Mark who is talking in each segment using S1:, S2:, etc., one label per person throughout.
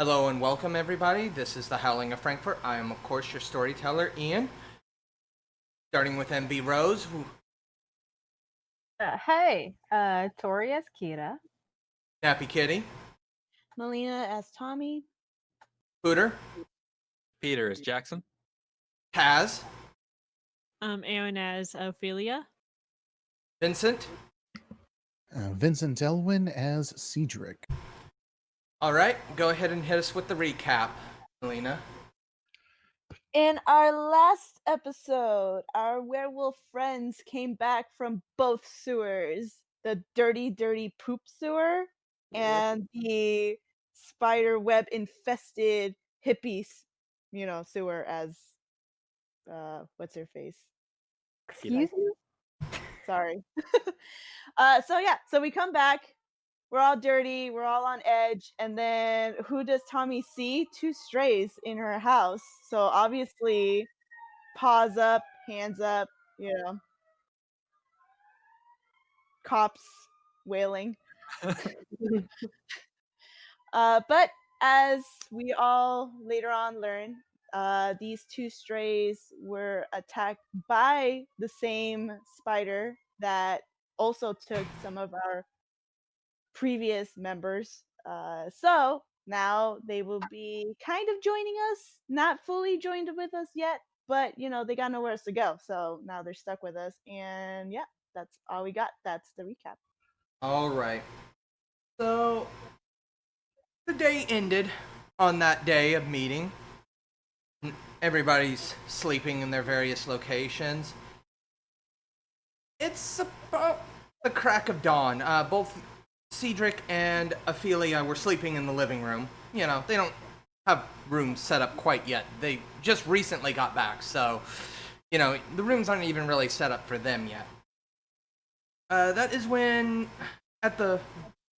S1: Hello and welcome, everybody. This is the Howling of Frankfort. I am, of course, your storyteller, Ian. Starting with MB Rose,
S2: Tori as Kira.
S1: Nappy Kitty,
S3: Melina as Tommy.
S1: Hooter,
S4: Peter is Jackson.
S1: Taz,
S5: Aaron as Ophelia.
S1: Vincent.
S6: Vincent Elwin as Cedric.
S1: All right, go ahead and hit us with the recap, Melina.
S3: In our last episode, our werewolf friends came back from both sewers, the dirty, dirty poop sewer and the spider web infested hippies, sewer as what's her face?
S2: Excuse you?
S3: Sorry. So we come back. We're all dirty. We're all on edge. And then who does Tommy see? Two strays in her house. So obviously, paws up, hands up, cops wailing. But as we all later on learn, these two strays were attacked by the same spider that also took some of our previous members. So now they will be kind of joining us, not fully joined with us yet, but they got nowhere else to go. So now they're stuck with us. And yeah, that's all we got. That's the recap.
S1: All right. So the day ended on that day of meeting. Everybody's sleeping in their various locations. It's about the crack of dawn. Both Cedric and Ophelia were sleeping in the living room. They don't have rooms set up quite yet. They just recently got back, so, the rooms aren't even really set up for them yet. That is when, at the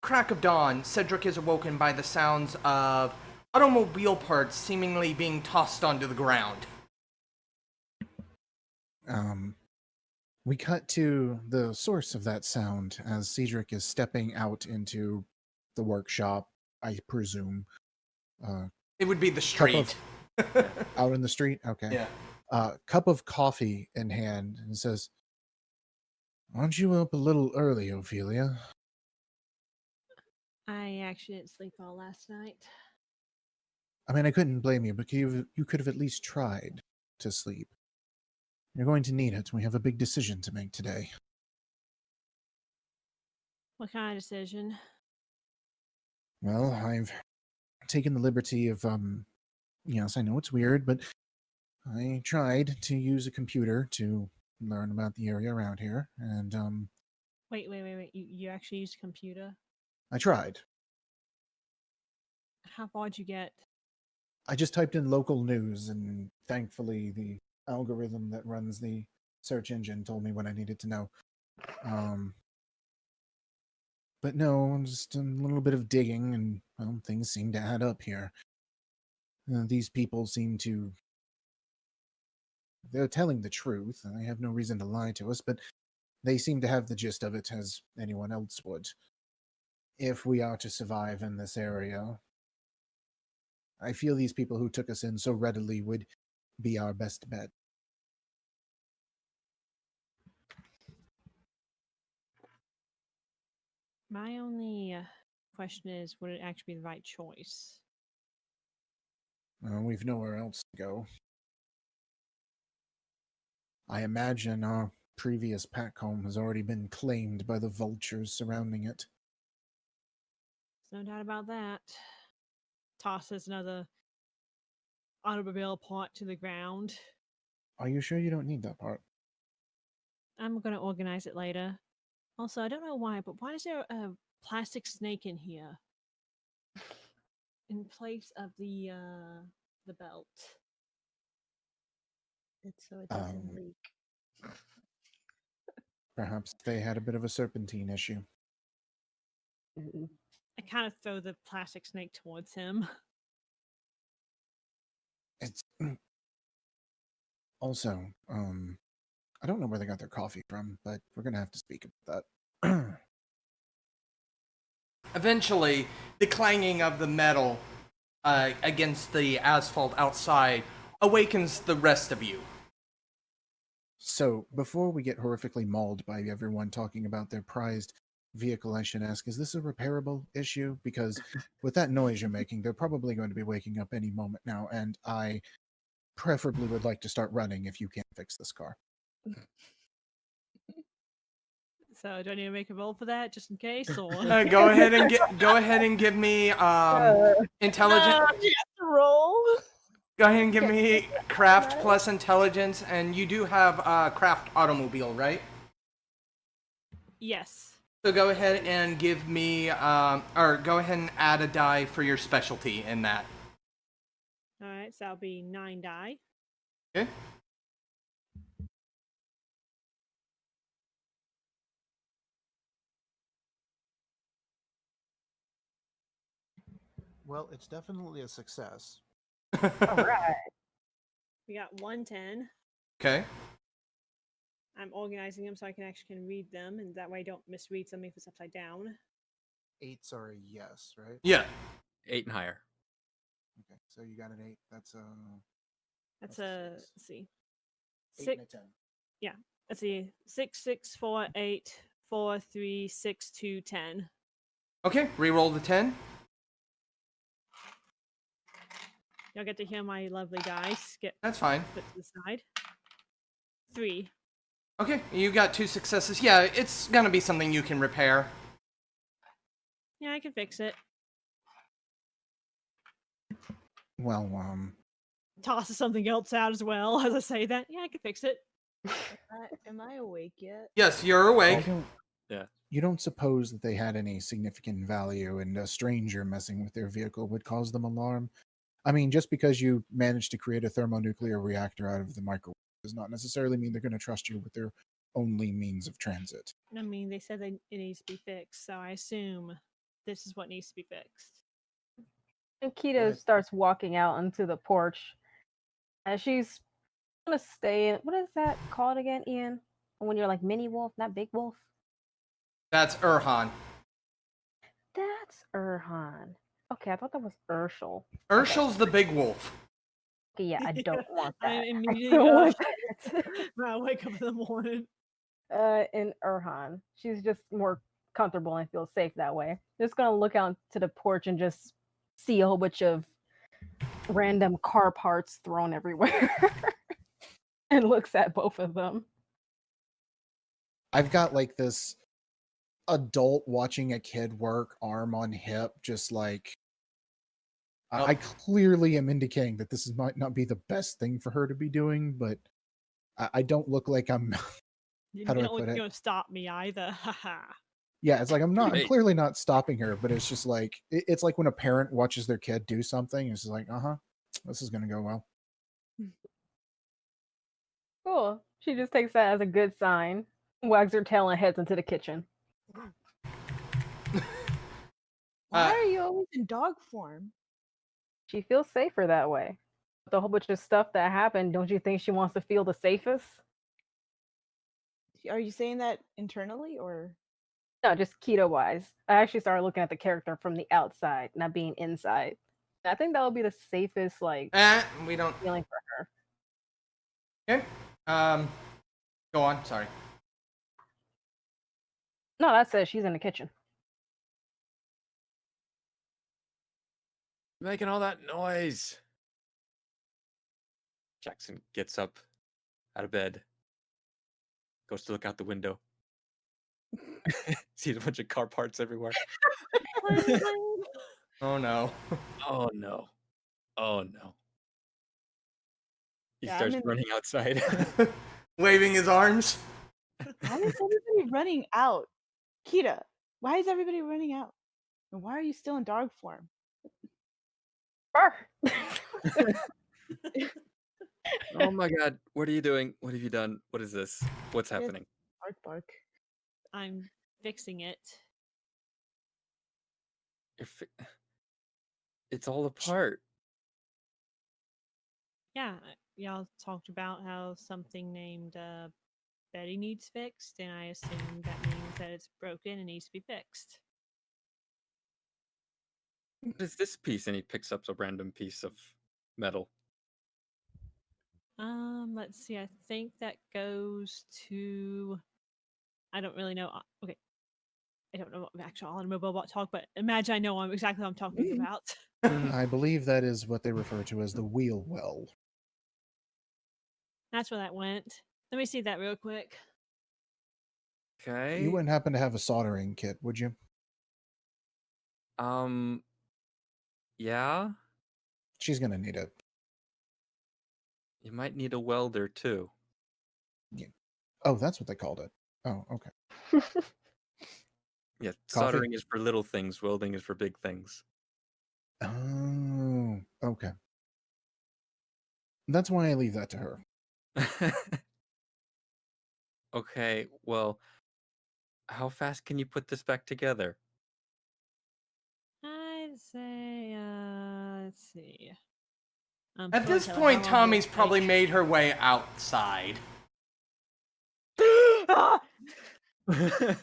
S1: crack of dawn, Cedric is awoken by the sounds of automobile parts seemingly being tossed onto the ground.
S6: We cut to the source of that sound as Cedric is stepping out into the workshop, I presume.
S1: It would be the street.
S6: Out in the street? Okay.
S1: Yeah.
S6: Cup of coffee in hand, and says, "Aren't you up a little early, Ophelia?"
S5: I actually didn't sleep all last night.
S6: I mean, I couldn't blame you, but you could have at least tried to sleep. You're going to need it. We have a big decision to make today.
S5: What kind of decision?
S6: Well, I've taken the liberty of, yes, I know it's weird, but I tried to use a computer to learn about the area around here, and,
S5: Wait. You actually used a computer?
S6: I tried.
S5: How far'd you get?
S6: I just typed in local news, and thankfully the algorithm that runs the search engine told me what I needed to know. But no, just a little bit of digging, and, well, things seem to add up here. These people seem to... They're telling the truth. I have no reason to lie to us, but they seem to have the gist of it as anyone else would. If we are to survive in this area, I feel these people who took us in so readily would be our best bet.
S5: My only question is, would it actually be the right choice?
S6: We've nowhere else to go. I imagine our previous pack home has already been claimed by the vultures surrounding it.
S5: There's no doubt about that. Tosses another automobile part to the ground.
S6: Are you sure you don't need that part?
S5: I'm going to organize it later. Also, I don't know why, but why is there a plastic snake in here? In place of the belt.
S3: It's so it doesn't leak.
S6: Perhaps they had a bit of a serpentine issue.
S5: I kind of throw the plastic snake towards him.
S6: It's... Also, I don't know where they got their coffee from, but we're going to have to speak about that.
S1: Eventually, the clanging of the metal against the asphalt outside awakens the rest of you.
S6: So, before we get horrifically mauled by everyone talking about their prized vehicle, I should ask, is this a repairable issue? Because with that noise you're making, they're probably going to be waking up any moment now, and I preferably would like to start running if you can't fix this car.
S5: So do I need to make a roll for that just in case, or
S1: Go ahead and give me intelligence.
S3: No, you have to roll.
S1: Go ahead and give me craft plus intelligence, and you do have craft automobile, right?
S5: yes?
S1: So go ahead and give me, or go ahead and add a die for your specialty in that.
S5: All right, so that'll be 9 die.
S1: Okay.
S6: Well, it's definitely a success.
S2: All right.
S5: We got 110.
S1: Okay.
S5: I'm organizing them so I can actually read them, and that way I don't misread something if it's upside down.
S6: 8s are a yes, right?
S1: Yeah.
S4: 8 and higher.
S6: Okay, so you got an 8. That's
S5: That's
S6: That's a
S5: a
S6: six.
S5: let's see,
S6: 8
S5: six.
S6: and a 10.
S5: Let's see, 6, 6, 4, 8, 4, 3, 6, 2, 10.
S1: Okay, re-roll the 10.
S5: Y'all get to hear my lovely dice get
S1: That's fine.
S5: put to the side. 3.
S1: Okay, you got 2 successes. Yeah, it's gonna be something you can repair.
S5: Yeah, I can fix it.
S6: Well,
S5: Tosses something else out as well as I say that. Yeah, I can fix it.
S3: Am I awake yet?
S1: Yes, you're
S6: I
S1: awake.
S6: don't,
S4: Yeah.
S6: you don't suppose that they had any significant value, and a stranger messing with their vehicle would cause them alarm? I mean, just because you managed to create a thermonuclear reactor out of the microwave does not necessarily mean they're going to trust you with their only means of transit.
S5: I mean, they said that it needs to be fixed, so I assume this is what needs to be fixed.
S2: And Keto
S6: Right.
S2: starts walking out onto the porch. And she's gonna stay in. What is that called again, Ian? When you're like mini wolf, not big wolf?
S1: That's Erhan.
S2: That's Erhan. Okay, I thought that was Urshel.
S1: Urshel's the big wolf.
S2: Okay, yeah, I don't want that.
S5: I
S2: I
S5: immediately
S2: don't want that.
S5: when I wake up in the morning.
S2: In Erhan. She's just more comfortable and feels safe that way. Just gonna look out to the porch and just see a whole bunch of random car parts thrown everywhere. And looks at both of them.
S6: I've got like this adult watching a kid work, arm on hip, just like
S1: Oh.
S6: I clearly am indicating that this might not be the best thing for her to be doing, but I don't look like I'm.
S5: You
S6: How do I
S5: don't look
S6: put
S5: like
S6: it?
S5: you're gonna stop me either. Haha.
S6: Yeah, it's like I'm not. I'm
S4: Hey.
S6: clearly not stopping her, but it's just like it's like when a parent watches their kid do something. It's just like, this is gonna go well.
S2: Cool. She just takes that as a good sign, wags her tail, and heads into the kitchen.
S3: Why
S1: Uh,
S3: are you always in dog form?
S2: She feels safer that way. With a whole bunch of stuff that happened, don't you think she wants to feel the safest?
S3: Are you saying that internally or?
S2: No, just keto wise. I actually started looking at the character from the outside, not being inside. I think that would be the safest like
S1: We don't.
S2: feeling for her.
S1: Okay. Go on. Sorry.
S2: No, that says she's in the kitchen.
S4: Making all that noise. Jackson gets up out of bed, goes to look out the window, sees a bunch of car parts everywhere.
S1: Oh no.
S4: Oh no. Oh no. He
S3: Yeah, I'm
S4: starts
S3: in-
S4: running outside.
S1: Waving his arms.
S3: Why is everybody running out? Kita, why is everybody running out? And why are you still in dog form?
S2: Bark.
S4: Oh my god, what are you doing? What have you done? What is this? What's
S3: Yes.
S4: happening?
S3: Bark, bark.
S5: I'm fixing it.
S4: It's all apart.
S5: Yeah, y'all talked about how something named Betty needs fixed, and I assume that means that it's broken and needs to be fixed.
S4: What is this piece? And he picks up a random piece of metal.
S5: Let's see. I think that goes to. I don't really know. Okay, I don't know what actual automobile talk, but imagine I know exactly what I'm talking about.
S6: I believe that is what they refer to as the wheel well.
S5: That's where that went. Let me see that real quick.
S4: Okay.
S6: You wouldn't happen to have a soldering kit, would you?
S4: Yeah.
S6: She's gonna need it.
S4: You might need a welder too.
S6: Oh, that's what they called it. Oh, okay.
S4: Yeah,
S6: Coffee?
S4: soldering is for little things, welding is for big things.
S6: Oh, okay. That's why I leave that to her.
S4: Okay, well, how fast can you put this back together?
S5: I'd say, let's see.
S1: At this point, Tommy's probably made her way outside.
S3: Ah! Betty!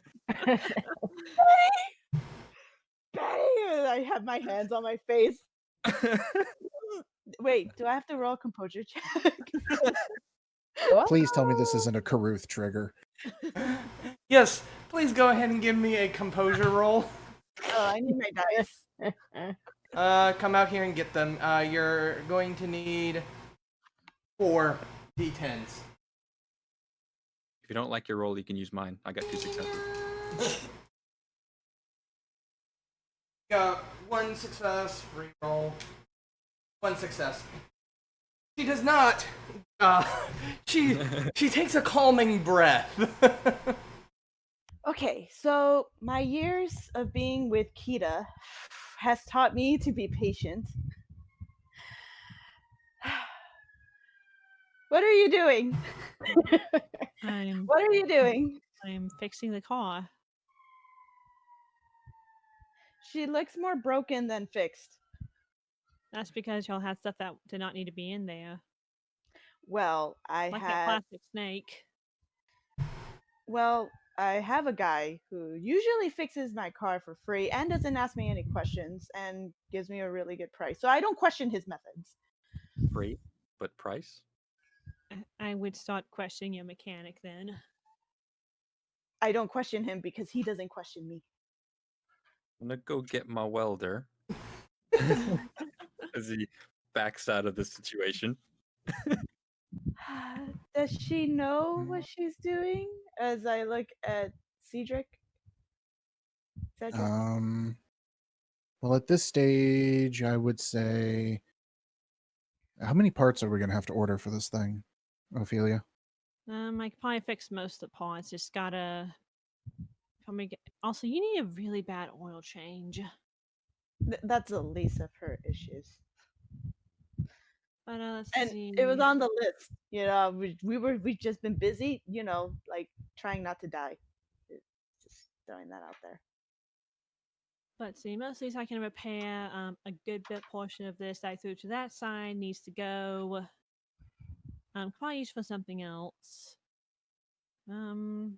S3: I have my hands on my face. Wait, do I have to roll a composure check?
S6: Please tell me this isn't a Caruth trigger.
S1: Yes, please go ahead and give me a composure roll.
S3: Oh, I need my dice.
S1: Come out here and get them. You're going to need 4 d10s.
S4: If you don't like your roll, you can use mine. I got 2 successes.
S1: Got 1 success, reroll. 1 success. She does not. She takes a calming breath.
S3: Okay, so my years of being with Kita has taught me to be patient. What are you doing? What are you doing?
S5: I'm fixing the car.
S3: She looks more broken than fixed.
S5: That's because y'all had stuff that did not need to be in there.
S3: Well,
S5: Like that plastic snake.
S3: Well, I have a guy who usually fixes my car for free and doesn't ask me any questions and gives me a really good price. So I don't question his methods.
S4: Free, but price?
S5: I would start questioning your mechanic then.
S3: I don't question him because he doesn't question me.
S4: I'm gonna go get my welder. As he backs out of the situation.
S3: Does she know what she's doing? As I look at Cedric.
S6: Well, at this stage, I would say, how many parts are we gonna have to order for this thing, Ophelia?
S5: I could probably fix most of the parts. Just gotta probably get. Also, you need a really bad oil change.
S3: That's the least of her issues.
S5: But let's
S3: and
S5: see.
S3: it was on the list. You know, we've just been busy. You know, like trying not to die. Just throwing that out there.
S5: Let's see. Most of these I can repair. A good bit portion of this I threw to that side needs to go. Probably used for something else. And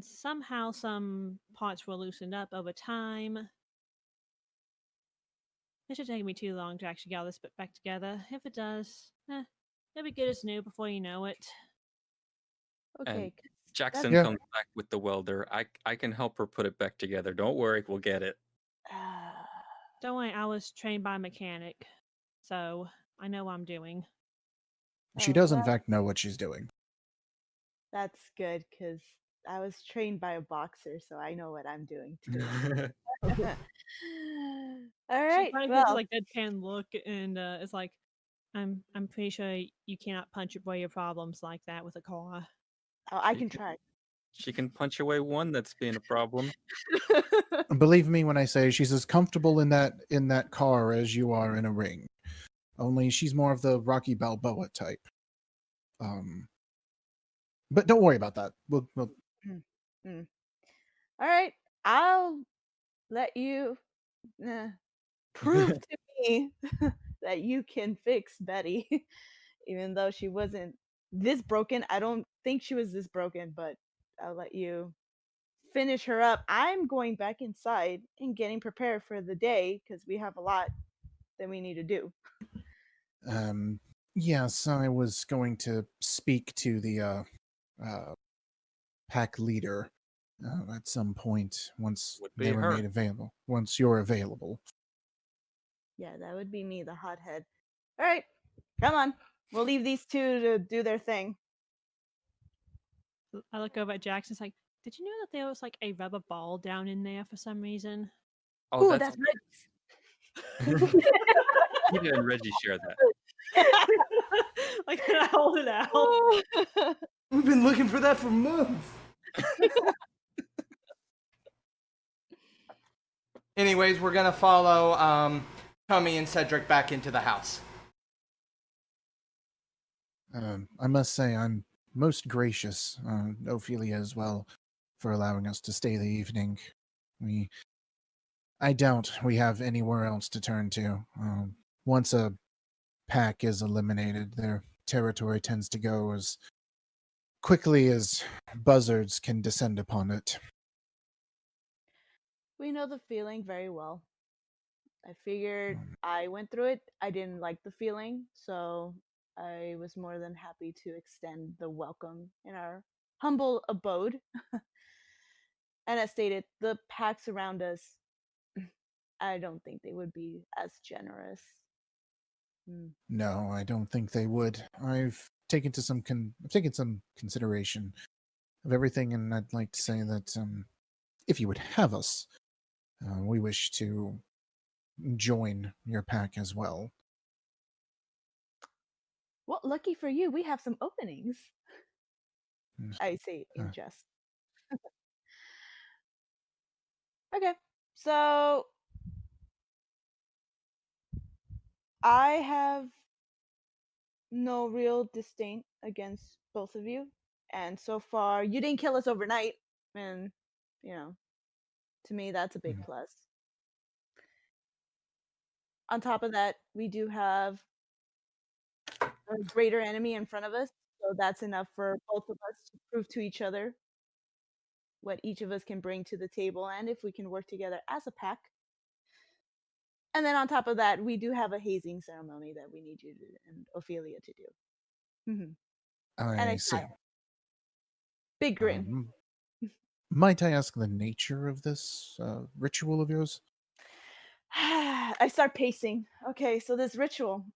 S5: somehow some parts were loosened up over time. It should take me too long to actually get all this bit back together. If it does, it'll be good as new before you know it.
S3: Okay.
S4: Jackson comes back with the welder. I can help her put it back together. Don't worry, we'll get it.
S5: Don't worry, I was trained by a mechanic, so I know what I'm doing.
S6: She does, in fact, know what she's doing.
S3: That's good, because I was trained by a boxer, so I know what I'm doing too. All right.
S5: She kind of gives like deadpan look, and it's like, I'm pretty sure you cannot punch away your problems like that with a car.
S3: Oh, I can try.
S4: She can punch away one that's being a problem.
S6: Believe me when I say she's as comfortable in that car as you are in a ring. Only she's more of the Rocky Balboa type. But don't worry about that. We'll...
S3: All right. I'll let you prove to me that you can fix Betty, even though she wasn't this broken. I don't think she was this broken, but I'll let you finish her up, I'm going back inside and getting prepared for the day because we have a lot that we need to do.
S6: Yes, I was going to speak to the pack leader at some point once
S4: Would
S6: they
S4: be
S6: were
S4: her.
S6: made available. Once you're available.
S3: Yeah, that would be me, the hothead. All right, come on. We'll leave these two to do their thing.
S5: I look over at Jackson's like, did you know that there was like a rubber ball down in there for some reason?
S4: Oh,
S3: Ooh,
S4: that's
S3: right.
S4: Eva and Reggie share that.
S5: Like, can I hold it out?
S1: We've been looking for that for months. Anyways, we're gonna follow Tommy and Cedric back into the house.
S6: I must say I'm most gracious, Ophelia as well, for allowing us to stay the evening. I doubt we have anywhere else to turn to. Once a pack is eliminated, their territory tends to go as quickly as buzzards can descend upon it.
S3: We know the feeling very well. I figured I went through it. I didn't like the feeling, so I was more than happy to extend the welcome in our humble abode. And as stated, the packs around us, I don't think they would be as generous.
S6: No, I don't think they would. I've taken some consideration of everything, and I'd like to say that if you would have us, we wish to join your pack as well.
S3: Well, lucky for you, we have some openings. I say in jest. Okay, so I have no real disdain against both of you, and so far you didn't kill us overnight, and to me that's a big plus. On top of that, we do have a greater enemy in front of us, so that's enough for both of us to prove to each other what each of us can bring to the table and if we can work together as a pack. And then on top of that, we do have a hazing ceremony that we need you and Ophelia to do.
S6: I see.
S3: Big grin.
S6: Might I ask the nature of this ritual of yours?
S3: I start pacing. Okay, so this ritual,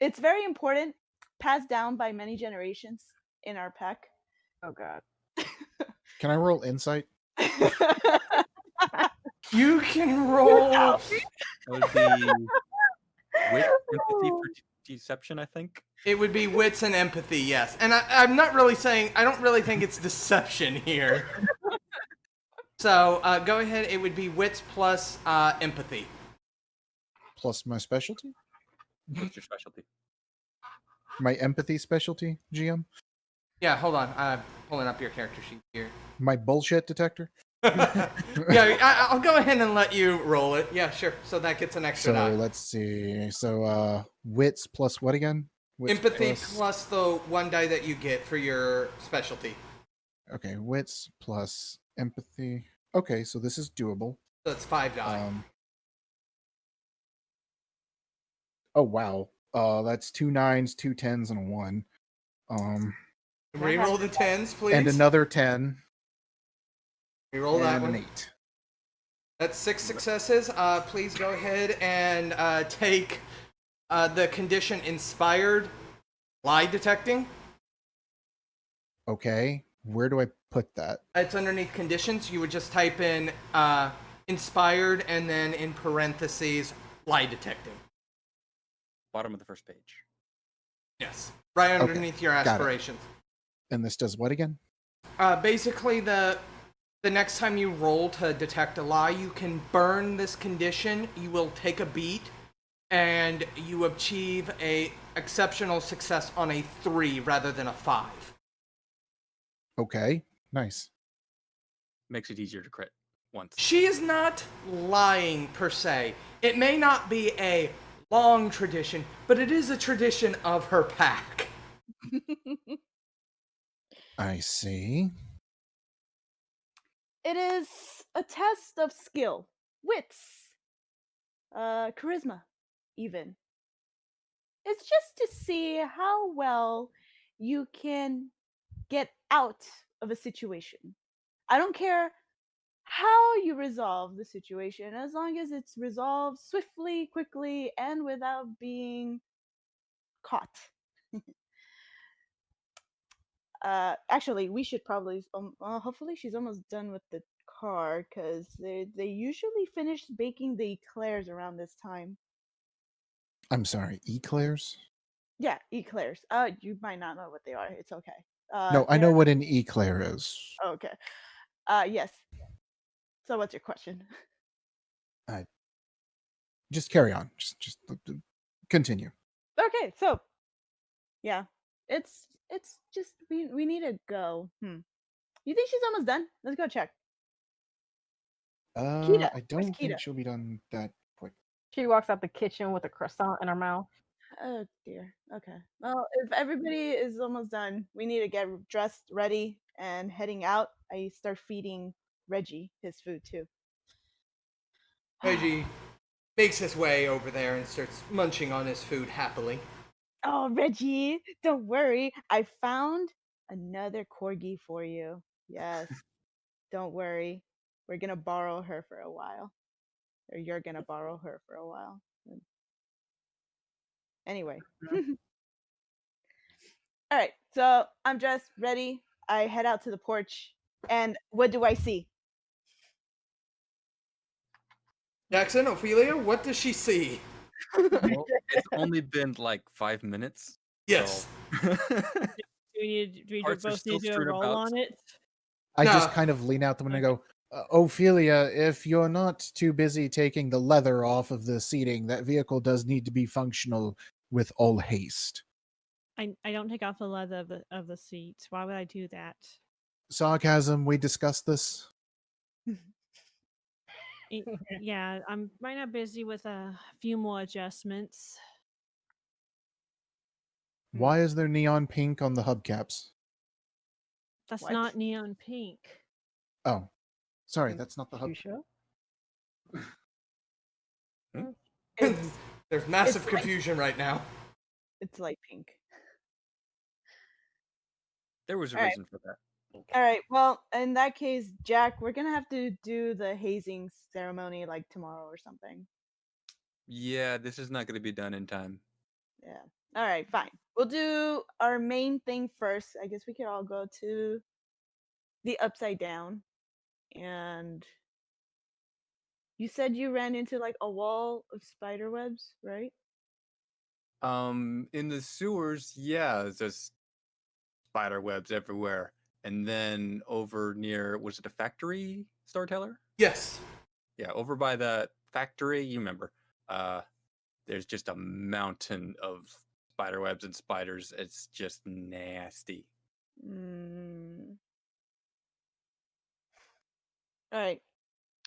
S3: it's very important, passed down by many generations in our pack.
S2: Oh god.
S6: Can I roll insight?
S1: You can roll.
S4: That would be wit, empathy for deception, I think.
S1: It would be wits and empathy, yes. And I'm not really saying, I don't really think it's deception here. So go ahead, it would be wits plus empathy.
S6: Plus my specialty?
S4: What's your specialty?
S6: My empathy specialty, GM?
S1: Yeah, hold on. I'm pulling up your character sheet here.
S6: My bullshit detector?
S1: Yeah, I'll go ahead and let you roll it. Yeah, sure. So that gets an extra
S6: So
S1: die.
S6: let's see. So wits plus what again? Wits
S1: Empathy plus the one die that you get for your specialty.
S6: Okay, wits plus empathy. Okay, so this is doable.
S1: So it's 5 die.
S6: Oh wow. That's 2 9s, 2 10s, and a 1.
S1: Reroll the 10s, please.
S6: And another 10.
S1: Reroll that
S6: and
S1: one.
S6: an 8.
S1: That's 6 successes. Please go ahead and take the condition inspired lie detecting.
S6: Okay, where do I put that?
S1: It's underneath conditions. You would just type in inspired and then in parentheses lie detecting.
S4: Bottom of the first page.
S1: Yes, right underneath your aspirations.
S6: And this does what again?
S1: Basically, the next time you roll to detect a lie, you can burn this condition. You will take a beat, and you achieve a exceptional success on a 3 rather than a 5.
S6: Okay, nice.
S4: Makes it easier to crit once.
S1: She is not lying per se. It may not be a long tradition, but it is a tradition of her pack.
S6: I see.
S3: It is a test of skill, wits, charisma, even. It's just to see how well you can get out of a situation. I don't care how you resolve the situation, as long as it's resolved swiftly, quickly, and without being caught. Actually, we should probably. Hopefully, she's almost done with the card because they usually finish baking the eclairs around this time.
S6: I'm sorry, eclairs?
S3: Yeah, eclairs. You might not know what they are. It's okay.
S6: No, I know what an eclair is.
S3: Okay. Yes. So, what's your question?
S6: Just carry on. Just continue.
S3: Okay, so yeah, it's just we need to go. You think she's almost done? Let's go check. Kita,
S6: I
S3: where's
S6: don't
S3: Kita?
S6: think she'll be done that quick.
S2: She walks out the kitchen with a croissant in her mouth.
S3: Oh dear. Okay. Well, if everybody is almost done, we need to get dressed, ready, and heading out. I start feeding Reggie his food too.
S1: Reggie makes his way over there and starts munching on his food happily.
S3: Oh, Reggie, don't worry. I found another corgi for you. Yes. Don't worry. We're gonna borrow her for a while. Or you're gonna borrow her for a while. Anyway. All right. So I'm dressed, ready. I head out to the porch. And what do I see?
S1: Jackson, Ophelia, what does she see?
S4: Well, it's only been like 5 minutes.
S1: Yes.
S4: So
S5: Do we
S4: Parts are
S5: both
S4: still
S5: need to do a
S4: strewn
S5: roll
S4: about.
S5: on it?
S6: I just
S1: No.
S6: kind of lean out the window and go, Ophelia, if you're not too busy taking the leather off of the seating, that vehicle does need to be functional with all haste.
S5: I don't take off the leather of the seat. Why would I do that?
S6: Sarcasm, we discussed this.
S5: Yeah, I'm right now busy with a few more adjustments.
S6: Why is there neon pink on the hubcaps?
S5: That's
S3: What?
S5: not neon pink.
S6: Oh, sorry, that's not the hub.
S2: You sure?
S3: It's
S1: There's massive
S3: it's like-
S1: confusion right now.
S3: it's light pink.
S4: there was a
S3: All right.
S4: reason for that.
S3: All right. Well, in that case, Jack, we're gonna have to do the hazing ceremony like tomorrow or something.
S4: Yeah, this is not going to be done in time.
S3: Yeah. All right. Fine. We'll do our main thing first. I guess we could all go to the upside down. And you said you ran into like a wall of spider webs, right?
S4: In the sewers, yeah, there's just spider webs everywhere. And then over near, was it a factory, Starteller?
S1: Yes.
S4: Yeah, over by that factory, you remember. There's just a mountain of spider webs and spiders. It's just nasty.
S3: Mm. All right.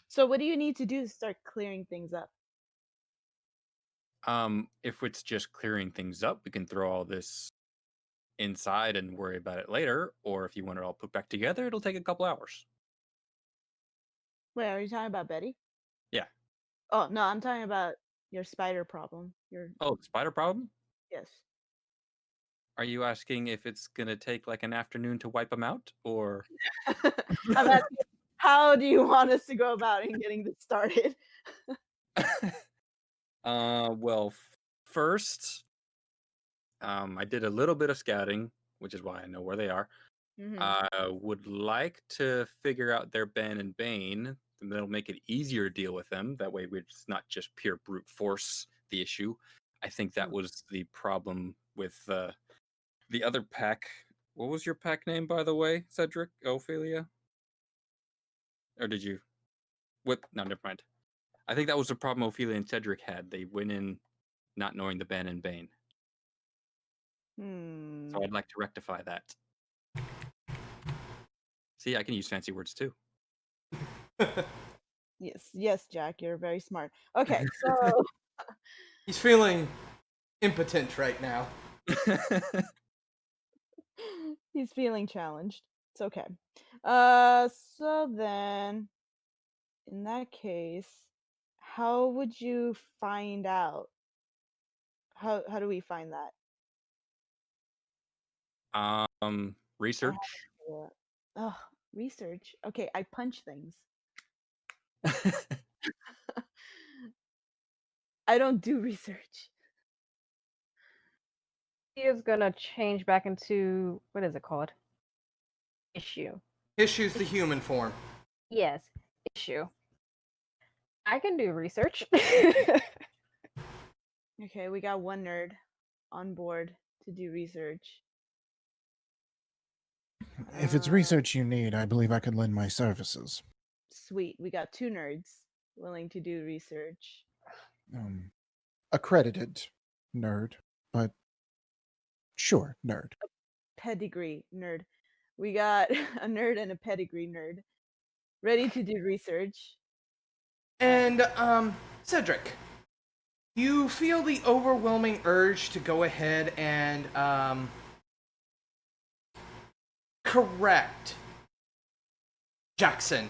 S3: So what do you need to do to start clearing things up?
S4: If it's just clearing things up, we can throw all this inside and worry about it later. Or if you want it all put back together, it'll take a couple hours.
S3: Wait, are you talking about Betty?
S4: Yeah.
S3: Oh no, I'm talking about your spider problem.
S4: Oh, the spider problem?
S3: Yes.
S4: Are you asking if it's gonna take like an afternoon to wipe them out, or?
S3: I'm asking, how do you want us to go about in getting this started?
S4: Well, first, I did a little bit of scouting, which is why I know where they are.
S3: Mhm.
S4: I would like to figure out their ban and bane, and that'll make it easier to deal with them. That way, it's not just pure brute force the issue. I think that was the problem with the other pack. What was your pack name, by the way, Cedric? Ophelia? Or did you? What? No, never mind. I think that was the problem Ophelia and Cedric had. They went in not knowing the ban and bane.
S3: Hmm.
S4: So I'd like to rectify that. See, I can use fancy words too.
S3: Yes, Jack, you're very smart. Okay, so
S1: He's feeling impotent right now.
S3: he's feeling challenged. It's okay. So then, in that case, how would you find out? How do we find that? Or how
S4: Research.
S3: do we do it? Oh, research. Okay, I punch things. I don't do research.
S2: He is gonna change back into what is it called? Issue.
S1: Issues the human form.
S2: Yes, issue. I can do research.
S3: Okay, we got one nerd on board to do research.
S6: If it's research you need, I believe I could lend my services.
S3: Sweet, we got two nerds willing to do research.
S6: Accredited nerd, but sure, nerd.
S3: Pedigree nerd. We got a nerd and a pedigree nerd ready to do research.
S1: And, Cedric, you feel the overwhelming urge to go ahead and, correct Jackson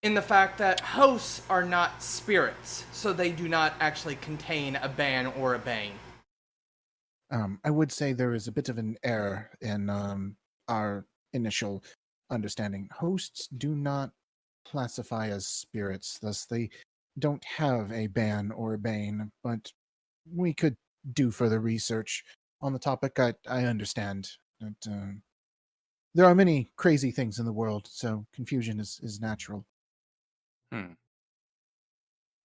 S1: in the fact that hosts are not spirits, so they do not actually contain a ban or a bane.
S6: I would say there is a bit of an error in our initial understanding. Hosts do not classify as spirits, thus they don't have a ban or a bane, but we could do further research on the topic. I understand that there are many crazy things in the world, so confusion is natural.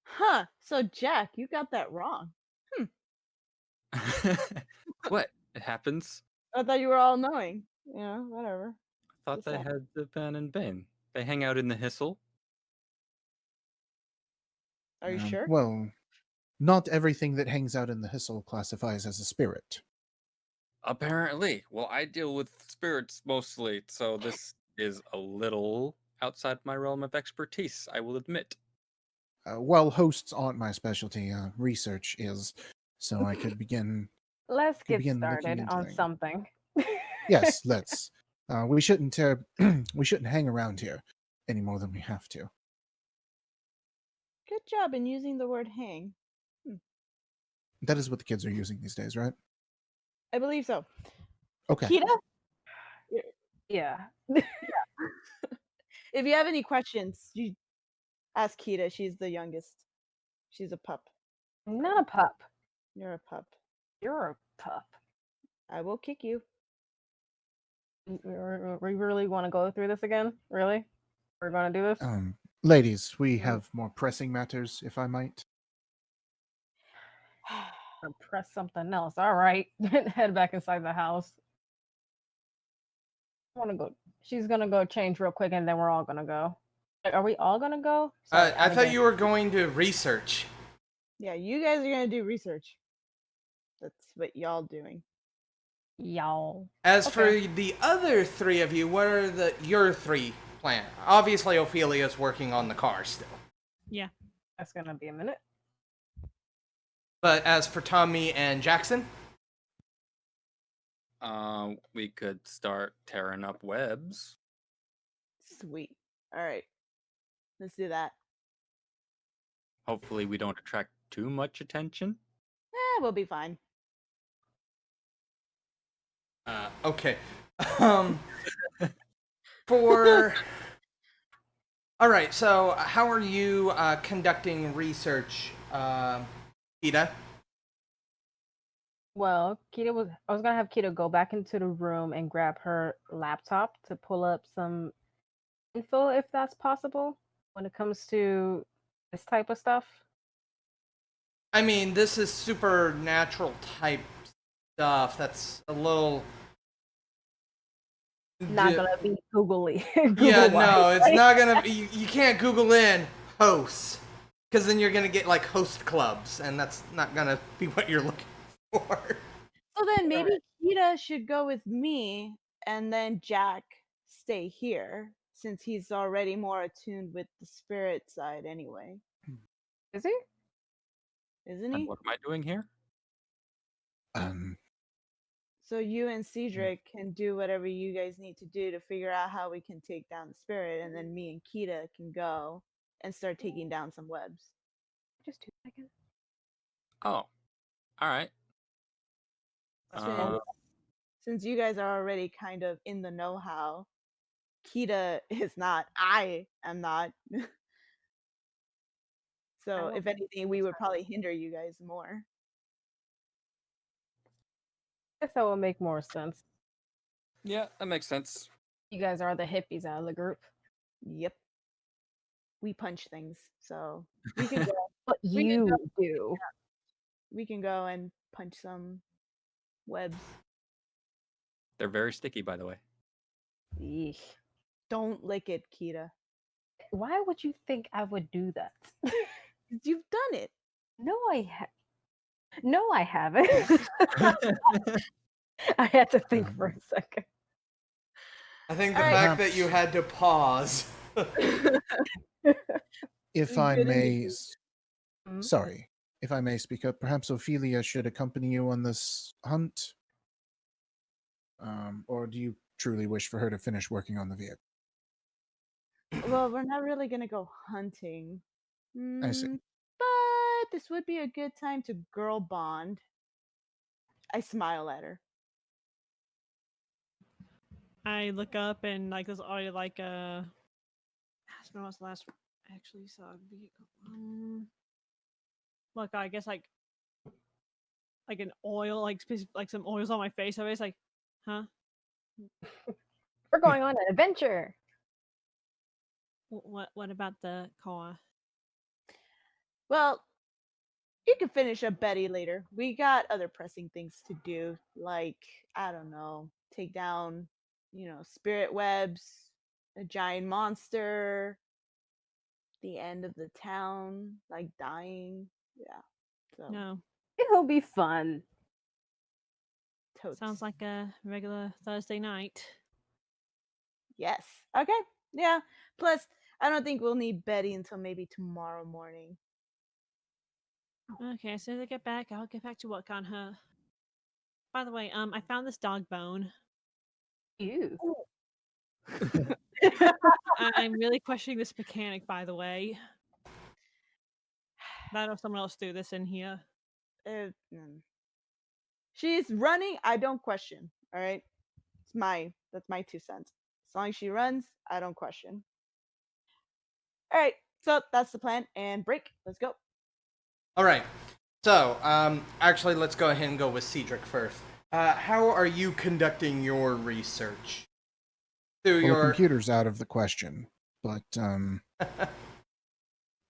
S3: Huh, so Jack, you got that wrong.
S4: What? It happens.
S3: I thought you were all knowing. Whatever.
S4: Thought
S3: Just
S4: they
S3: saying.
S4: had the Ben and Bane. They hang out in the Hissel.
S3: Are you sure?
S6: Well, not everything that hangs out in the Hissel classifies as a spirit.
S4: Apparently. Well, I deal with spirits mostly, so this is a little outside my realm of expertise, I will admit.
S6: While hosts aren't my specialty, research is, so I could begin
S2: Let's get
S6: looking
S2: started
S6: into
S2: on
S6: things.
S2: something.
S6: Yes, let's. We shouldn't we shouldn't hang around here any more than we have to.
S3: Good job in using the word hang.
S6: That is what the kids are using these days, right?
S3: I believe so.
S6: Okay.
S3: Kita,
S2: Yeah.
S3: if you have any questions, you ask Kita. She's the youngest. She's a pup.
S2: I'm not a pup.
S3: You're a pup.
S2: You're a pup.
S3: I will kick you.
S2: We really want to go through this again? Really? We're going to do this?
S6: Ladies, we have more pressing matters, if I might.
S2: Or press something else. All right. Head back inside the house. I want to go. She's going to go change real quick and then we're all going to go. Are we all going to go? Sorry,
S1: I thought you were going to research.
S3: Yeah, you guys are gonna do research. That's what y'all doing.
S2: Y'all.
S1: As
S2: Okay.
S1: for the other three of you, what are your three plans? Obviously, Ophelia's working on the car still.
S5: Yeah.
S2: That's going to be a minute.
S1: But as for Tommy and Jackson,
S4: We could start tearing up webs.
S3: Sweet. All right, let's do that.
S4: Hopefully we don't attract too much attention.
S3: We'll be fine.
S1: okay. For all right. So, how are you conducting research, Ida?
S2: Well, I was going to have Kita go back into the room and grab her laptop to pull up some info if that's possible when it comes to this type of stuff.
S1: I mean, this is supernatural type stuff. That's a little.
S2: Not going to be googly.
S1: Yeah, no,
S2: Google-wise,
S1: it's
S2: right?
S1: not gonna be. You can't Google in hosts, because then you're gonna get like host clubs, and that's not gonna be what you're looking for.
S3: So then maybe Kita should go with me, and then Jack stay here since he's already more attuned with the spirit side anyway,
S2: Is he?
S3: isn't
S4: And
S3: he?
S4: what am I doing here?
S6: Um,
S3: So you and Cedric can do whatever you guys need to do to figure out how we can take down the spirit, and then me and Kita can go and start taking down some webs.
S2: Just 2 seconds.
S4: Oh, all right.
S3: Since, since you guys are already kind of in the know-how, Kita is not. I am not. So if anything, we would probably hinder you guys more.
S2: I guess that would make more sense.
S4: Yeah, that makes sense.
S2: You guys are the hippies out of the group.
S3: Yep. We punch things, so we can go.
S2: But
S3: We can
S2: you
S3: go.
S2: do.
S3: We can go and punch some webs.
S4: They're very sticky, by the way.
S2: Eesh.
S3: Don't lick it, Kita.
S2: Why would you think I would do that?
S3: You've done it.
S2: No, I haven't. I had to think for a second.
S1: I think the
S3: All right.
S1: fact that you had to pause.
S6: If I
S3: Good
S6: may,
S3: indeed.
S6: sorry, if I may speak up, perhaps Ophelia should accompany you on this hunt. Or do you truly wish for her to finish working on the vehicle?
S3: Well, we're not really gonna go hunting.
S6: I see.
S3: But this would be a good time to girl bond. I smile at her.
S5: I look up and like there's already like a. When was the last I actually saw a vehicle? Look, I guess like an oil, like some oils on my face. I was like, huh?
S2: We're going on an adventure.
S5: What about the car?
S3: Well, you can finish up Betty later. We got other pressing things to do, like, I don't know, take down, spirit webs, a giant monster, the end of the town, like dying. Yeah. So
S5: No,
S2: It'll be fun.
S3: totes.
S5: sounds like a regular Thursday night.
S3: Yes. Okay. Yeah. Plus, I don't think we'll need Betty until maybe tomorrow morning.
S5: Okay, as soon as I get back, I'll get back to work on her. By the way, I found this dog bone.
S2: You.
S5: I'm really questioning this mechanic, by the way. That or someone else threw this in here.
S3: She's running. I don't question. All right. That's my 2 cents. As long as she runs, I don't question. All right. So that's the plan. And break. Let's go.
S1: All right. So, actually, let's go ahead and go with Cedric first. How are you conducting your research? Through
S6: Well, the
S1: your
S6: computer's out of the question, but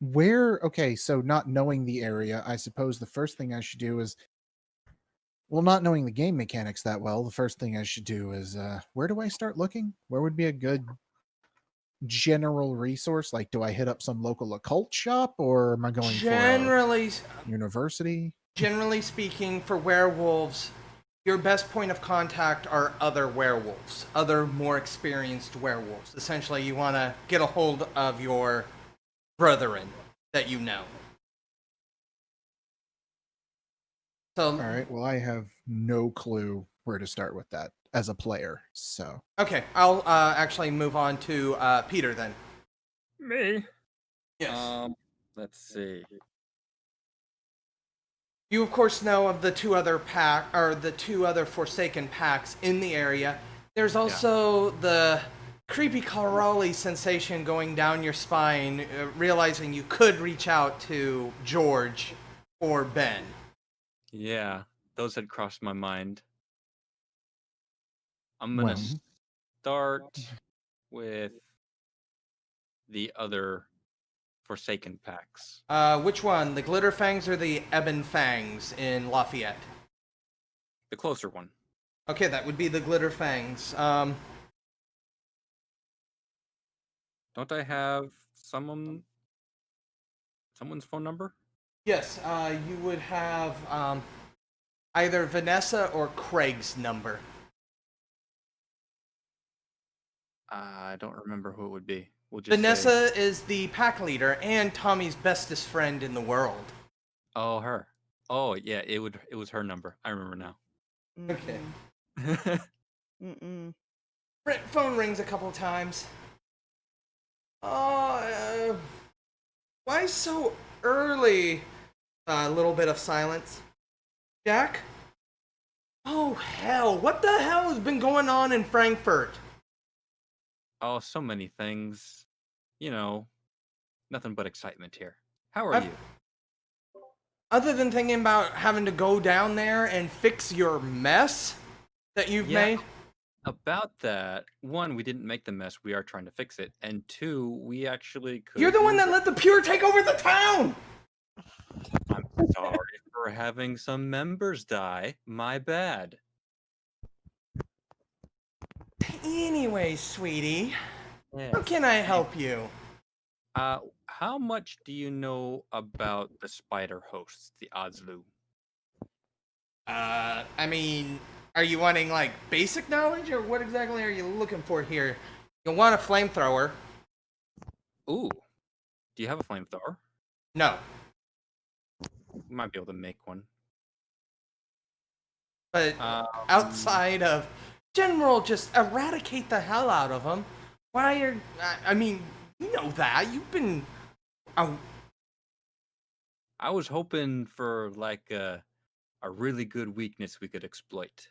S6: where? Okay, so not knowing the area, I suppose the first thing I should do is, well, not knowing the game mechanics that well, the first thing I should do is, where do I start looking? Where would be a good general resource? Like, do I hit up some local occult shop, or am I going for a university?
S1: Generally speaking, for werewolves, your best point of contact are other werewolves, other more experienced werewolves. Essentially, you want to get a hold of your brethren that you know. So,
S6: All right, well, I have no clue where to start with that as a player, so.
S1: okay, I'll actually move on to Peter then.
S4: Me?
S1: Yes.
S4: Let's see.
S1: You of course know of the two other Forsaken packs in the area. There's also the creepy crawly sensation going down your spine, realizing you could reach out to George or Ben.
S4: Yeah, those had crossed my mind. I'm gonna
S6: Well.
S4: start with the other Forsaken packs.
S1: Which one? The Glitter Fangs or the Ebon Fangs in Lafayette?
S4: The closer one.
S1: Okay, that would be the Glitter Fangs.
S4: Don't I have someone's phone number?
S1: Yes, you would have either Vanessa or Craig's number.
S4: I don't remember who it would be. We'll just
S1: Vanessa
S4: say...
S1: is the pack leader and Tommy's bestest friend in the world.
S4: Oh, her. Oh, yeah, it was her number. I remember now.
S1: Okay.
S3: Mm-mm.
S1: Phone rings a couple times. Oh, why so early? A little bit of silence. Jack? Oh, hell. What the hell has been going on in Frankfurt?
S4: Oh, so many things. You know, nothing but excitement here. How are
S1: I've-
S4: you?
S1: Other than thinking about having to go down there and fix your mess that you've
S4: Yeah,
S1: made?
S4: about that, one, we didn't make the mess. We are trying to fix it. And two, we actually
S1: You're
S4: could
S1: the one
S4: use
S1: that let the Pure take over the town!
S4: I'm sorry for having some members die. My bad.
S1: Anyway, sweetie, how
S4: Yes.
S1: can I help you?
S4: How much do you know about the spider hosts, the Ozlu?
S1: I mean, are you wanting, like, basic knowledge, or what exactly are you looking for here? You'll want a flamethrower.
S4: Ooh, do you have a flamethrower?
S1: No.
S4: You might be able to make one.
S1: But
S4: Um,
S1: outside of general, just eradicate the hell out of them. Why are... I mean, you know that. You've been... Oh,
S4: I was hoping for like a really good weakness we could exploit.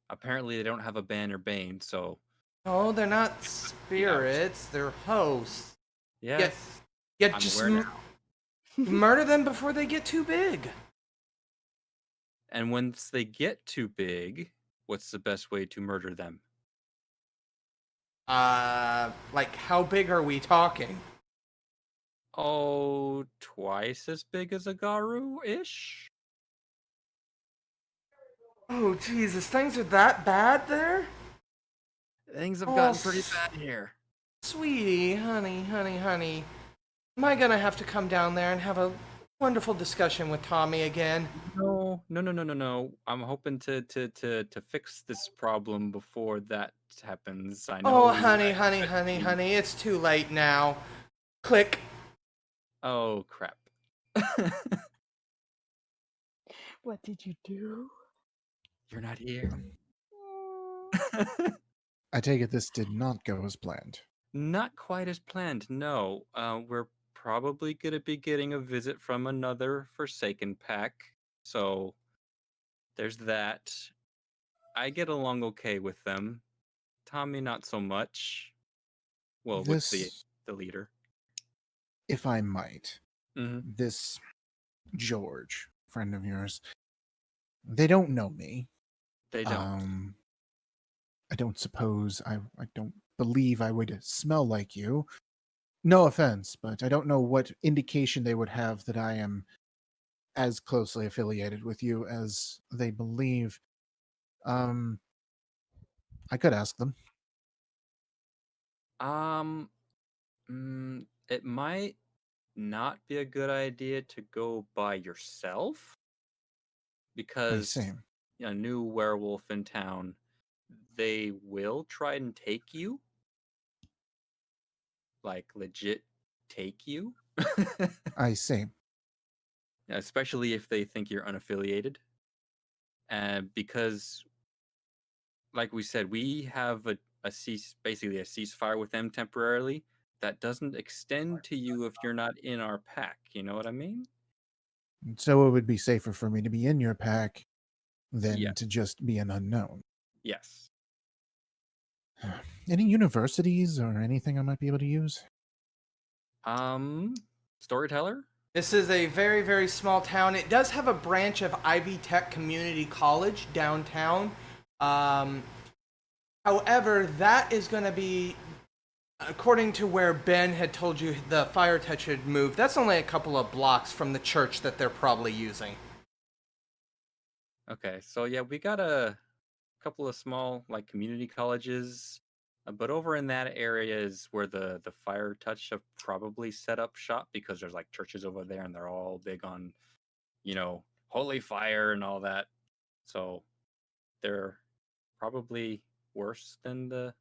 S4: Apparently, they don't have a ban or bane, so
S1: no, they're not
S4: out.
S1: spirits. They're hosts.
S4: yes,
S1: Yet
S4: I'm
S1: just
S4: aware now.
S1: murder them before they get too big.
S4: And once they get too big, what's the best way to murder them?
S1: Like, how big are we talking?
S4: Oh, twice as big as a Garu-ish?
S1: Oh, Jesus, things are that bad there?
S4: Things have
S1: Oh,
S4: gotten pretty bad here.
S1: Sweetie, honey. Am I gonna have to come down there and have a wonderful discussion with Tommy again?
S4: No. I'm hoping to fix this problem before that happens. I know.
S1: Oh, honey, it's too late now. Click.
S4: Oh crap.
S3: What did you do?
S4: You're not here.
S6: I take it this did not go as planned.
S4: Not quite as planned, no. We're probably gonna be getting a visit from another Forsaken pack. So there's that. I get along okay with them. Tommy not so much. Well, with
S6: This,
S4: the leader.
S6: if I might,
S4: Hmm.
S6: this George, friend of yours, they don't know me.
S4: They don't.
S6: I don't suppose I don't believe I would smell like you. No offense, but I don't know what indication they would have that I am as closely affiliated with you as they believe. Um, I could ask them.
S4: Um, it might not be a good idea to go by yourself
S6: I see.
S4: because a new werewolf in town, they will try and take you, like legit take you,
S6: I see.
S4: especially if they think you're unaffiliated. And because, like we said, we have basically a ceasefire with them temporarily. That doesn't extend to you if you're not in our pack. You know what I mean?
S6: So it would be safer for me to be in your pack
S4: Yeah.
S6: than to just be an unknown.
S4: Yes.
S6: Any universities or anything I might be able to use?
S4: Storyteller.
S1: This is a very, very small town. It does have a branch of Ivy Tech Community College downtown. However, that is going to be, according to where Ben had told you the fire touch had moved, that's only a couple of blocks from the church that they're probably using.
S4: Okay, so yeah, we got a couple of small like community colleges, but over in that area is where the fire touch have probably set up shop because there's like churches over there and they're all big on, holy fire and all that. So they're probably worse than the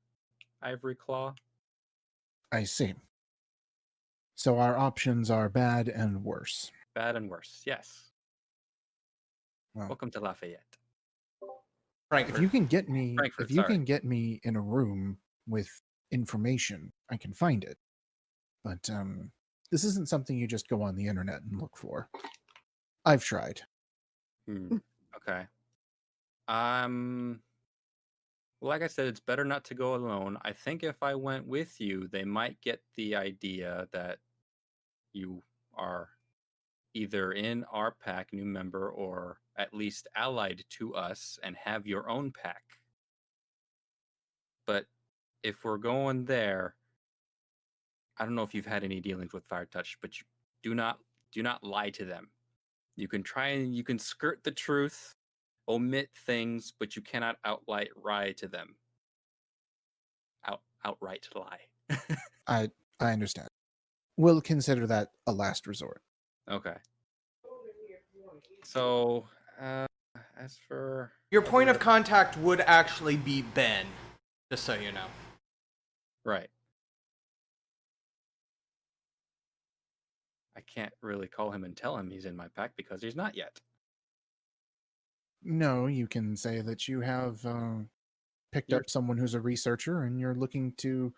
S4: Ivory Claw.
S6: I see. So our options are bad and worse.
S4: Bad and worse. Yes.
S6: Well,
S4: Welcome to Lafayette.
S1: Frankfurt.
S6: If you can get me,
S4: Frankfurt,
S6: if you
S4: sorry.
S6: can get me in a room with information, I can find it. But this isn't something you just go on the internet and look for. I've tried.
S4: Okay. Like I said, it's better not to go alone. I think if I went with you, they might get the idea that you are either in our pack, new member, or at least allied to us and have your own pack. But if we're going there, I don't know if you've had any dealings with Fire Touch, but you do not lie to them. You can skirt the truth, omit things, but you cannot outright lie to them. Outright lie.
S6: I understand. We'll consider that a last resort.
S4: Okay. So, as for
S1: Your point of contact would actually be Ben, just so you know.
S4: right, I can't really call him and tell him he's in my pack because he's not yet.
S6: No, you can say that you have picked
S4: You're-
S6: up someone who's a researcher and you're looking to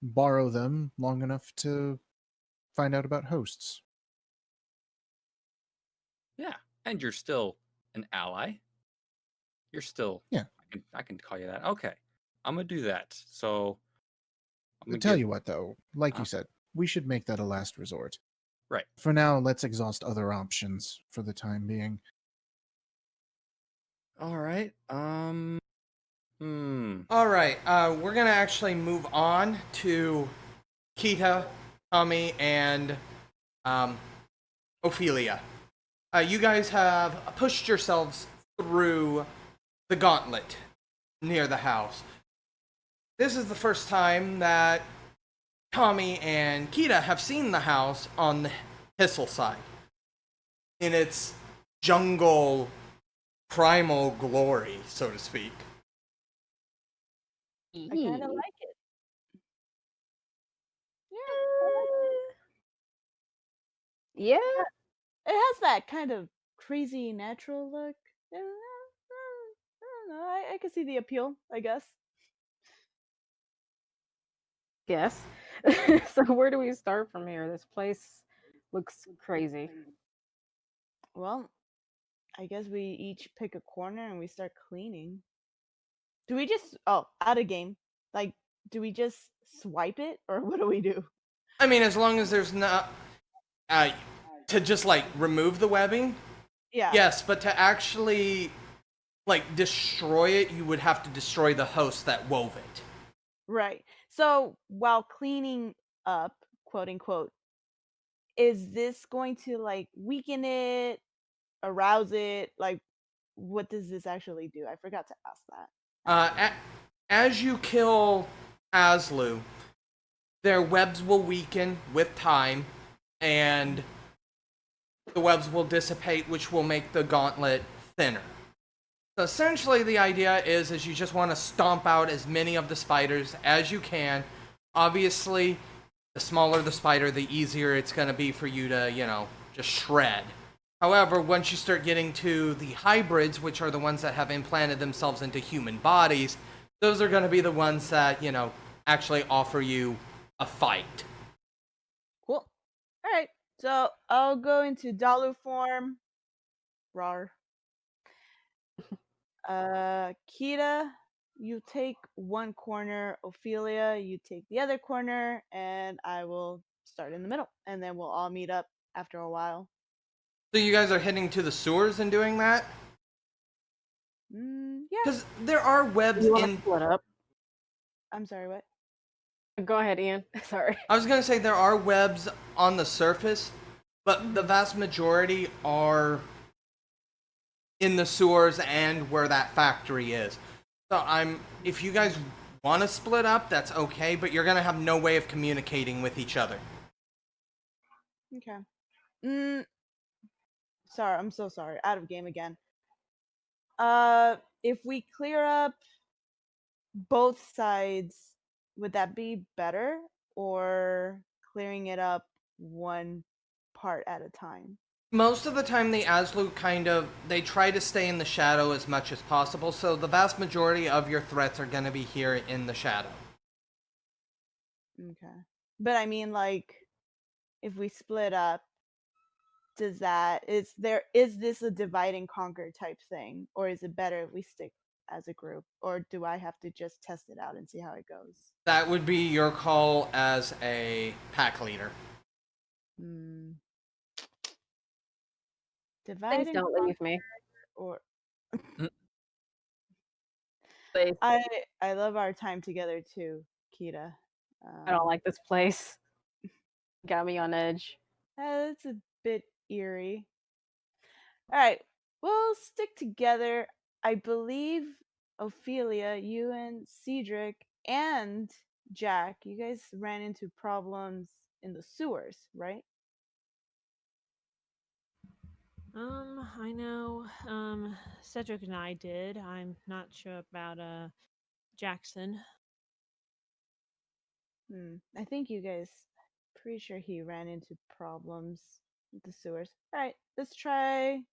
S6: borrow them long enough to find out about hosts.
S4: Yeah, and you're still an ally. You're still
S6: Yeah.
S4: I can call you that. Okay, I'm gonna do that. So I'm gonna
S6: Tell
S4: get
S6: you what, though, like
S4: Uh-huh.
S6: you said, we should make that a last resort.
S4: right.
S6: For now, let's exhaust other options for the time being.
S4: All right.
S1: All right, we're gonna actually move on to Kita, Tommy, and Ophelia. You guys have pushed yourselves through the gauntlet near the house. This is the first time that Tommy and Kita have seen the house on the Hissel side. In its jungle primal glory, so to speak.
S3: I kind of like it.
S2: Yeah.
S3: It has that kind of crazy natural look. I don't know. I can see the appeal, I guess.
S2: Yes. So where do we start from here? This place looks crazy.
S3: Well, I guess we each pick a corner and we start cleaning. Do we just out of game? Like, do we just swipe it or what do we do?
S1: I mean, as long as there's not to just like remove the webbing,
S3: Yeah.
S1: yes, but to actually like destroy it, you would have to destroy the host that wove it.
S3: Right. So while cleaning up, quote unquote, is this going to like weaken it, arouse it? Like, what does this actually do? I forgot to ask that.
S1: As you kill Aslu, their webs will weaken with time, and the webs will dissipate, which will make the gauntlet thinner. So essentially, the idea is you just want to stomp out as many of the spiders as you can. Obviously, the smaller the spider, the easier it's going to be for you to, just shred. However, once you start getting to the hybrids, which are the ones that have implanted themselves into human bodies, those are going to be the ones that, actually offer you a fight.
S3: Cool. All right. So I'll go into Dalu form. Rar. Kita, you take one corner. Ophelia, you take the other corner, and I will start in the middle, and then we'll all meet up after a while.
S1: So you guys are heading to the sewers and doing that?
S3: Yeah.
S1: Because there are webs
S2: You want to
S1: in...
S2: split up?
S3: I'm sorry, what?
S2: Go ahead, Ian. Sorry.
S1: I was going to say there are webs on the surface, but the vast majority are in the sewers and where that factory is. So if you guys want to split up, that's okay, but you're going to have no way of communicating with each other.
S3: Okay. Sorry, I'm so sorry. Out of game again. If we clear up both sides, would that be better, or clearing it up one part at a time?
S1: Most of the time, the Aslu they try to stay in the shadow as much as possible, so the vast majority of your threats are going to be here in the shadow.
S3: Okay. But I mean, like, if we split up, is this a divide and conquer type thing, or is it better if we stick as a group, or do I have to just test it out and see how it goes?
S1: That would be your call as a pack leader.
S3: Hmm.
S2: Please
S3: Divide and
S2: don't leave me.
S3: or
S2: Please.
S3: I love our time together too, Kita.
S2: I don't like this place. Got me on edge.
S3: It's a bit eerie. All right, we'll stick together. I believe Ophelia, you and Cedric and Jack, you guys ran into problems in the sewers, right?
S5: I know. Cedric and I did. I'm not sure about Jackson.
S3: I think you guys. Pretty sure he ran into problems with the sewers. All right, let's try.
S5: He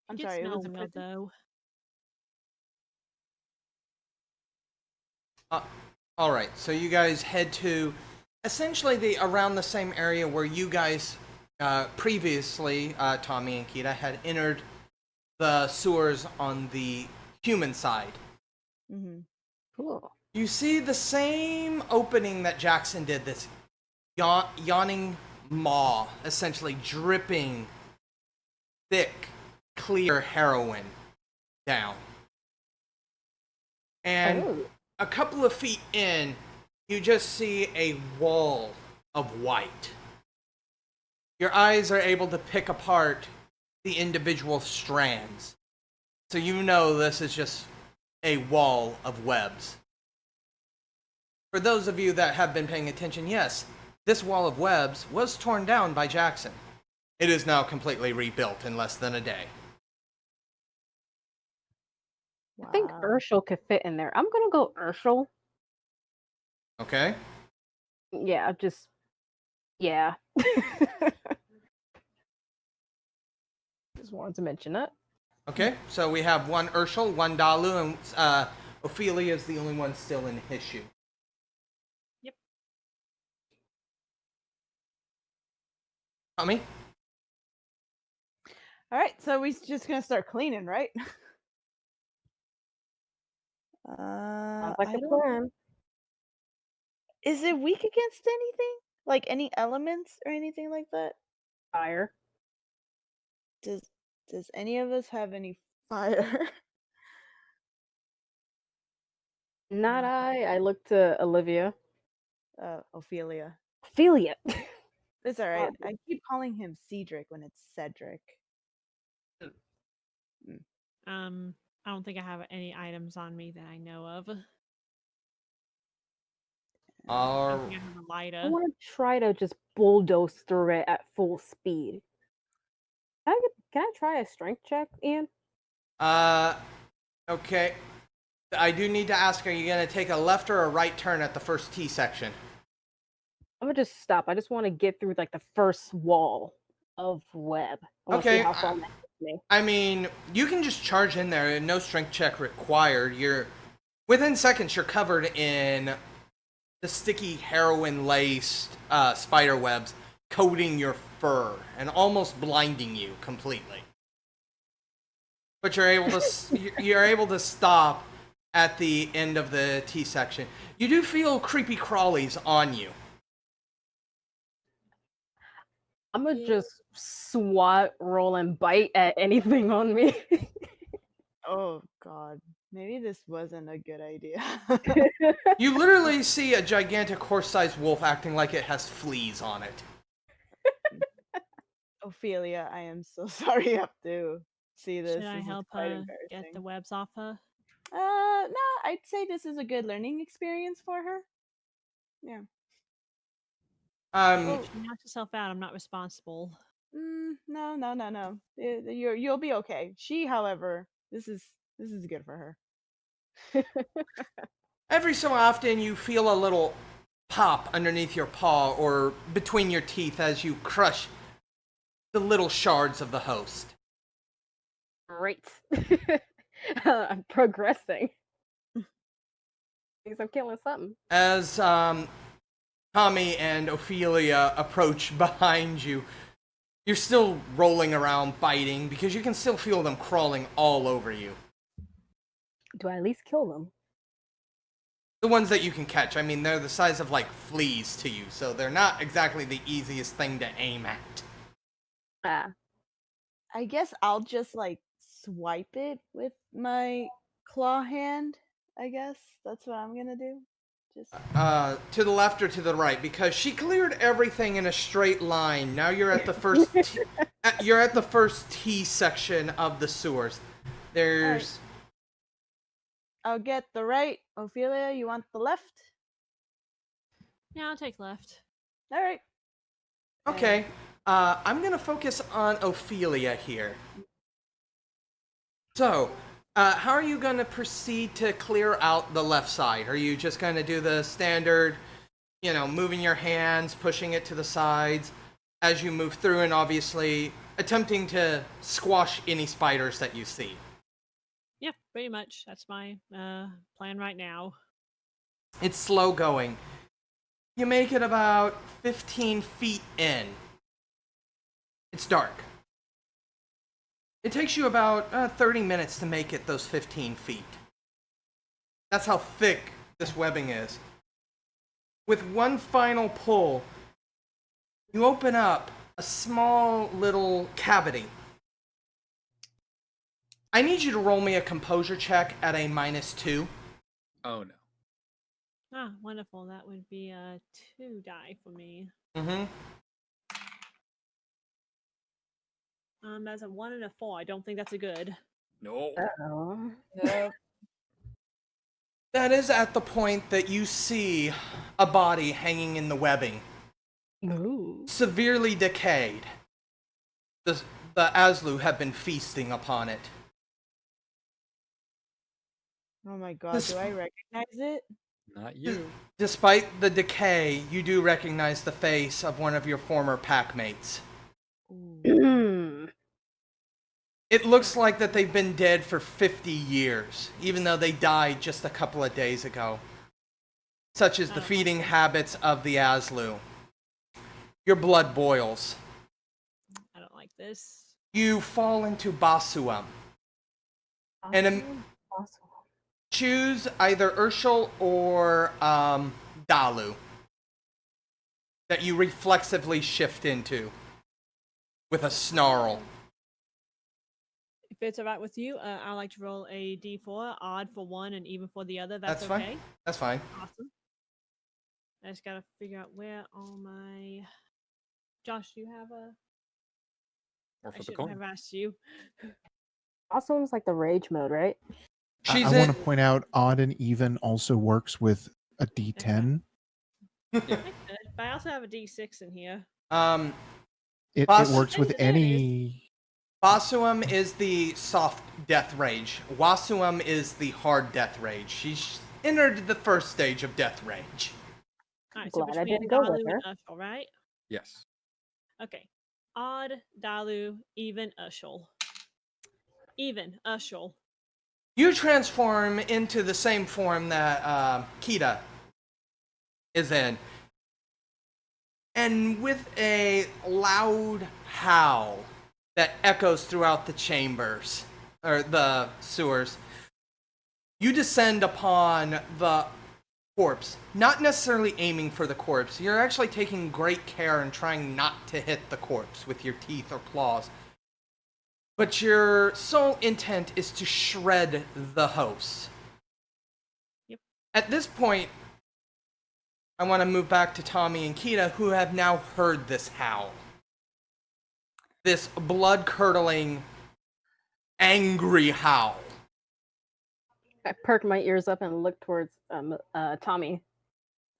S3: I'm
S5: did
S3: sorry, it
S5: smell
S3: was a
S5: well,
S3: prison.
S5: though.
S1: All right, so you guys head to essentially around the same area where you guys previously, Tommy and Kita, had entered the sewers on the human side.
S3: Mm-hmm.
S2: Cool.
S1: You see the same opening that Jackson did, this yawning maw, essentially dripping thick, clear heroin down. And
S2: Oh.
S1: a couple of feet in, you just see a wall of white. Your eyes are able to pick apart the individual strands. So you know this is just a wall of webs. For those of you that have been paying attention, yes, this wall of webs was torn down by Jackson. It is now completely rebuilt in less than a day.
S2: I think Urshel could fit in there. I'm gonna go Urshel.
S1: Okay?
S2: Yeah, yeah. Just wanted to mention it.
S1: Okay, so we have one Urshel, one Dalu, and Ophelia is the only one still in his shoe.
S5: Yep.
S1: Tommy?
S3: All right, so we're just gonna start cleaning, right?
S2: Sounds like
S3: I
S2: a
S3: don't.
S2: plan.
S3: Is it weak against anything? Like any elements or anything like that?
S2: Fire.
S3: Does any of us have any fire?
S2: Not I. I look to Olivia.
S3: Ophelia.
S2: Ophelia.
S3: It's all right.
S2: Oh.
S3: I keep calling him Cedric when it's Cedric.
S5: I don't think I have any items on me that I know of. I think I have a
S2: I
S5: lighter.
S2: want to try to just bulldoze through it at full speed. Can I try a strength check, Ian?
S1: Okay. I do need to ask, are you going to take a left or a right turn at the first T section?
S2: I'm gonna just stop. I just want to get through like the first wall of web. I want to see
S1: Okay,
S2: how far that gets me.
S1: I mean, you can just charge in there, no strength check required. Within seconds, you're covered in the sticky heroin-laced spider webs coating your fur and almost blinding you completely. But you're able to stop at the end of the T section. You do feel creepy crawlies on you.
S2: I'm gonna just swat, roll, and bite at anything on me.
S3: Oh God, maybe this wasn't a good idea.
S1: You literally see a gigantic horse-sized wolf acting like it has fleas on it.
S3: Ophelia, I am so sorry you have to see this.
S5: Should I
S3: This is
S5: help
S3: quite
S5: her get the
S3: embarrassing.
S5: webs off her?
S3: No, I'd say this is a good learning experience for her. Yeah. Well,
S5: She knocks herself out. I'm not responsible.
S3: no. You'll be okay. She, however, this is good for her.
S1: Every so often, you feel a little pop underneath your paw or between your teeth as you crush the little shards of the host.
S2: Great. I'm progressing. Means I'm killing something.
S1: As Tommy and Ophelia approach behind you, you're still rolling around, biting, because you can still feel them crawling all over you.
S2: Do I at least kill them?
S1: The ones that you can catch, I mean, they're the size of, like, fleas to you, so they're not exactly the easiest thing to aim at.
S2: Ah.
S3: I guess I'll just like swipe it with my claw hand. I guess that's what I'm gonna do. Just
S1: To the left or to the right, because she cleared everything in a straight line. Now you're at the first you're at the first T section of the sewers. There's
S3: I'll get the right. Ophelia, you want the left?
S5: Yeah, I'll take left.
S3: All right.
S1: okay. I'm gonna focus on Ophelia here. So, how are you gonna proceed to clear out the left side? Are you just gonna do the standard, moving your hands, pushing it to the sides as you move through, and obviously attempting to squash any spiders that you see?
S5: Yeah, pretty much. That's my plan right now.
S1: It's slow going. You make it about 15 feet in. It's dark. It takes you about 30 minutes to make it those 15 feet. That's how thick this webbing is. With one final pull, you open up a small little cavity. I need you to roll me a composure check at a -2.
S4: Oh no.
S5: Ah, wonderful. That would be a 2 die for me.
S1: Mm-hmm.
S5: That's a 1 and a 4. I don't think that's a good.
S4: No.
S2: Oh.
S3: Yep.
S1: That is at the point that you see a body hanging in the webbing,
S2: Ooh.
S1: severely decayed. The Aslu have been feasting upon it.
S3: Oh my god,
S1: This-
S3: do I recognize it?
S4: Not you.
S1: Despite the decay, you do recognize the face of one of your former packmates.
S3: Ooh.
S1: It looks like that they've been dead for 50 years, even though they died just a couple of days ago. Such as the feeding habits of the Aslu. Your blood boils.
S5: I don't like this.
S1: You fall into Basuam. And
S2: Awesome.
S1: choose either Urshel or Dalu that you reflexively shift into with a snarl.
S5: If it's alright with you, I like to roll a d4, odd for one and even for the other. That's
S1: That's fine.
S5: okay.
S1: That's fine.
S5: Awesome. I just gotta figure out where all my. Josh, do you have a?
S4: Or
S5: I
S4: for the
S5: shouldn't
S4: coin.
S5: have asked you.
S2: Awesome's like the rage mode, right?
S1: She's
S6: I
S1: in.
S6: want to point out odd and even also works with a D10.
S5: I could, but I also have a d6 in here.
S6: It
S1: Bas-
S6: works with
S5: There it is.
S6: any.
S1: Basuam is the soft death rage. Wasuam is the hard death rage. She's entered the first stage of death rage.
S5: Alright, so
S2: Glad I
S5: between
S2: didn't go with
S5: Dalu and
S2: her.
S5: Ushel, right?
S4: Yes.
S5: Okay. Odd, Dalu, even Ushel. Even Ushel.
S1: You transform into the same form that Kita is in. And with a loud howl that echoes throughout the chambers, or the sewers, you descend upon the corpse. Not necessarily aiming for the corpse. You're actually taking great care and trying not to hit the corpse with your teeth or claws. But your sole intent is to shred the host.
S5: Yep.
S1: At this point, I want to move back to Tommy and Kita, who have now heard this howl. This blood-curdling, angry howl.
S2: I perk my ears up and look towards Tommy.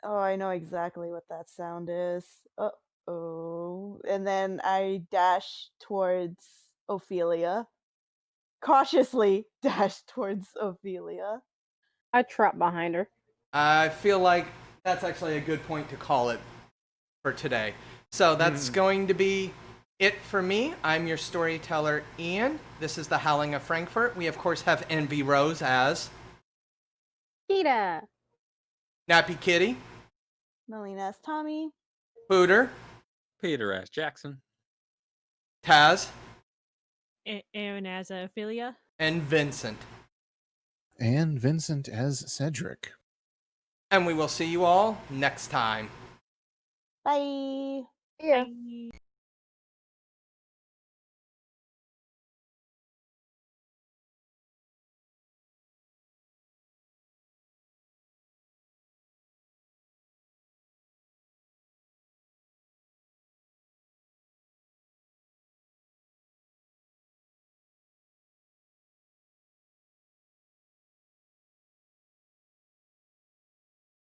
S3: Oh, I know exactly what that sound is. Uh-oh. And then I dash towards Ophelia. Cautiously dash towards Ophelia.
S2: I trap behind her.
S1: I feel like that's actually a good point to call it for today. So that's going to be it for me. I'm your storyteller, Ian. This is the Howling of Frankfort. We, of course, have Envy Rose as
S2: Kita.
S1: Nappy Kitty,
S3: Melina's Tommy.
S1: Pooter,
S4: Peter S. Jackson.
S1: Taz,
S5: Aaron as Ophelia.
S1: and Vincent.
S6: And Vincent as Cedric.
S1: And we will see you all next time.
S3: Bye.
S2: Yeah.
S5: Bye.